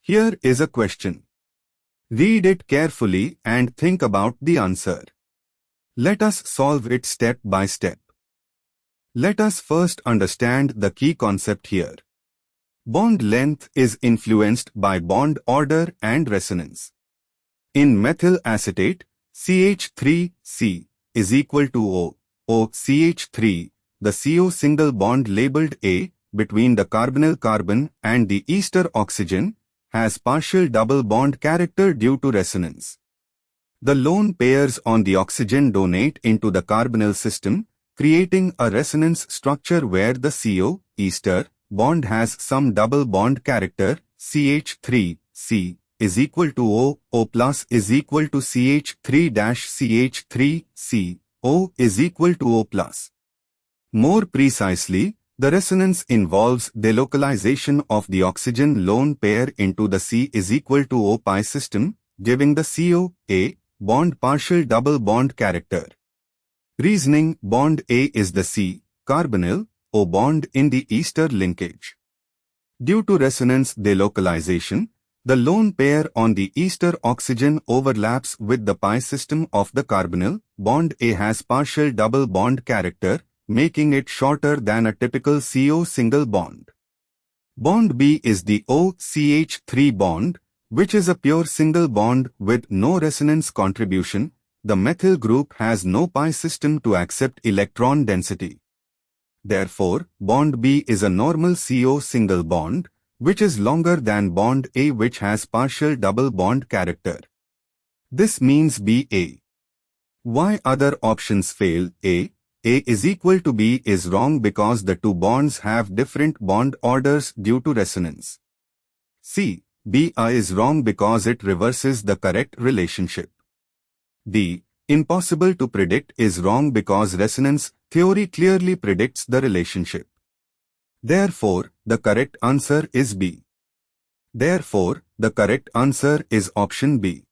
Here is a question. Read it carefully and think about the answer. Let us solve it step by step. Let us first understand the key concept here. Bond length is influenced by bond order and resonance. In methyl acetate, CH3C is equal to OCH3, the CO single bond labeled A between the carbonyl carbon and the ester oxygen has partial double bond character due to resonance. The lone pairs on the oxygen donate into the carbonyl system, creating a resonance structure where the CO, ester, bond has some double bond character, CH3C is equal to O plus is equal to CH3-CH3C, O is equal to O plus. More precisely, the resonance involves delocalization of the oxygen lone pair into the C is equal to O pi system, giving the CO, A, bond partial double bond character. Reasoning: bond A is the C, carbonyl, O bond in the ester linkage. Due to resonance delocalization, the lone pair on the ester oxygen overlaps with the pi system of the carbonyl. Bond A has partial double bond character, making it shorter than a typical CO single bond. Bond B is the OCH3 bond, which is a pure single bond with no resonance contribution. The methyl group has no pi system to accept electron density. Therefore, bond B is a normal CO single bond, which is longer than bond A, which has partial double bond character. This means BA. Why other options fail? A is equal to B is wrong because the two bonds have different bond orders due to resonance. C, BI is wrong because it reverses the correct relationship. D, impossible to predict is wrong because resonance theory clearly predicts the relationship. Therefore, the correct answer is B. Therefore, the correct answer is option B.